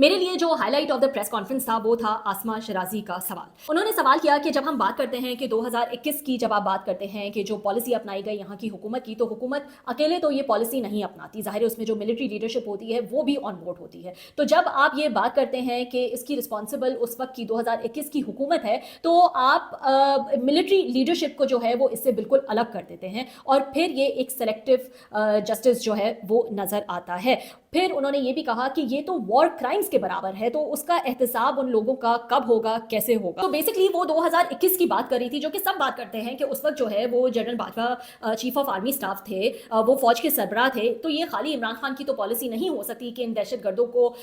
मेरे लिए जो highlight of the press conference था वो था आसमा शराजी का सवाल। उन्होंने सवाल किया कि जब हम बात करते हैं कि 2021 की, जब आप बात करते हैं कि जो पॉलिसी अपनाई गई यहाँ की हुकूमत की, तो हुकूमत अकेले तो ये पॉलिसी नहीं अपनाती, ज़ाहिर है उसमें जो मिलिट्री लीडरशिप होती है वो भी ऑन बोर्ड होती है। तो जब आप ये बात करते हैं कि इसकी रिस्पॉन्सिबल उस वक्त की 2021 की हुकूमत है, तो आप मिलिट्री लीडरशिप को जो है वो इससे बिल्कुल अलग कर देते हैं और फिर ये एक सेलेक्टिव जस्टिस जो है वो नज़र आता है। फिर उन्होंने ये भी कहा कि ये तो वॉर क्राइम्स के बराबर है, तो उसका एहतसाब उन लोगों का कब होगा, कैसे होगा। तो बेसिकली वो 2021 की बात कर रही थी, जो कि सब बात करते हैं कि उस वक्त जो है वो general Bajwa chief of army staff थे, वो फौज के सरबराह थे। तो ये खाली इमरान खान की तो पॉलिसी नहीं हो सकती कि इन दहशत गर्दों को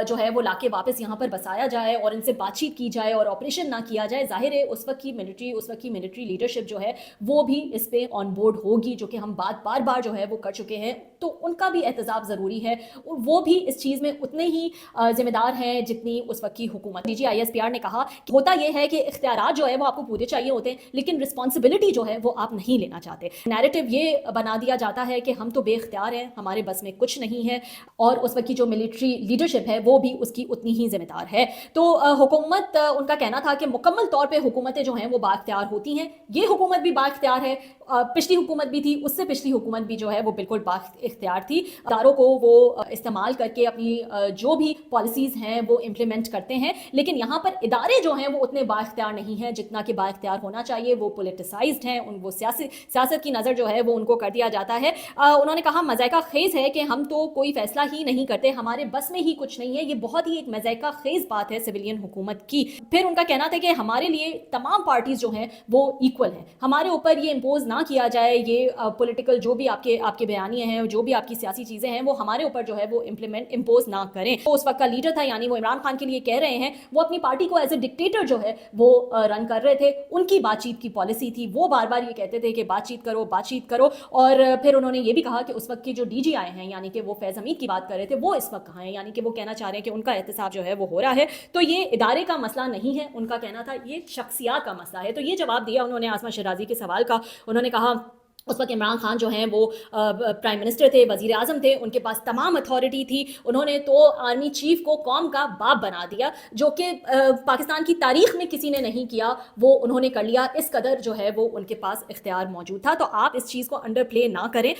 जो है वो लाके वापस यहाँ पर बसाया जाए और इनसे बातचीत की जाए और ऑपरेशन ना किया जाए। जाहिर है उस वक्त की मिलिट्री लीडरशिप जो है वो भी इस पे ऑन बोर्ड होगी, जो कि हम बात बार बार जो है वो कर चुके हैं। तो उनका भी एहतसाब ज़रूरी है, वो भी इस चीज़ में उतने ही जिम्मेदार हैं जितनी उस वक्त की हुकूमत। DGISPR ने कहा कि होता यह है कि इख्तियारात जो है वो आपको पूरे चाहिए होते हैं, लेकिन रिस्पॉन्सिबिलिटी जो है वो आप नहीं लेना चाहते। नैरेटिव ये बना दिया जाता है कि हम तो बेख्तियार हैं, हमारे बस में कुछ नहीं है, और उस वक्त की जो मिलिट्री लीडरशिप है वो भी उसकी उतनी ही जिम्मेदार है। तो हुकूमत, उनका कहना था कि मुकम्मल तौर पर हुकूमतें जो हैं वो बाख्तियार होती हैं। ये हुकूमत भी बाख्तियार है, पिछली हुकूमत भी थी, उससे पिछली हुकूमत भी जो है वो बिल्कुल बाख्तियार थी। इदारों को वो इस्तेमाल करके अपनी जो भी पॉलिसीज़ हैं वो इम्प्लीमेंट करते हैं, लेकिन यहाँ पर इदारे जो हैं वो उतने बाख्तियार नहीं हैं जितना कि बाख्तियार होना चाहिए। वो पोलिटिसाइज्ड हैं, वो सियासत की नज़र जो है वो उनको कर दिया जाता है। उन्होंने कहा मज़ाइका खेज़ है कि हम तो कोई फ़ैसला ही नहीं करते, हमारे बस में ही कुछ नहीं है। ये बहुत ही एक मज़ाइका खेज़ बात है सिविलियन हुकूमत की। फिर उनका कहना था कि हमारे लिए तमाम पार्टीज़ जो हैं वो इक्वल हैं, हमारे ऊपर ये इम्पोज ना किया जाए, ये पॉलिटिकल जो भी आपके बयानियाँ हैं, जो भी आपकी सियासी चीज़ें हैं, वो हमारे ऊपर जो है वो इम्पोज ना करें। तो उस वक्त का लीडर था, यानी वो इमरान खान के लिए कह रहे हैं, वो अपनी पार्टी को एज ए डिक्टेटर जो है वो रन कर रहे थे। उनकी बातचीत की पॉलिसी थी, वो बार बार ये कहते थे कि बातचीत करो, बातचीत करो। और फिर उन्होंने ये भी कहा कि उस वक्त के जो DGI हैं, यानी कि वो फैज़ हमीद की बात कर रहे थे, वो इस वक्त कहाँ हैं, यानी कि वो कहना चाह रहे हैं कि उनका एहतसाब जो है वो हो रहा है। तो ये इदारे का मसला नहीं है, उनका कहना था ये शख्सियात का मसला है। तो ये जवाब दिया उन्होंने आसमा शराजी के सवाल का। उन्होंने कहा उस वक्त इमरान खान जो हैं वो प्राइम मिनिस्टर थे, वज़ीर आज़म थे, उनके पास तमाम अथॉरिटी थी। उन्होंने तो आर्मी चीफ को कौम का बाप बना दिया, जो कि पाकिस्तान की तारीख में किसी ने नहीं किया, वो उन्होंने कर लिया। इस कदर जो है वो उनके पास इख्तियार मौजूद था। तो आप इस चीज़ को अंडर प्ले ना करें।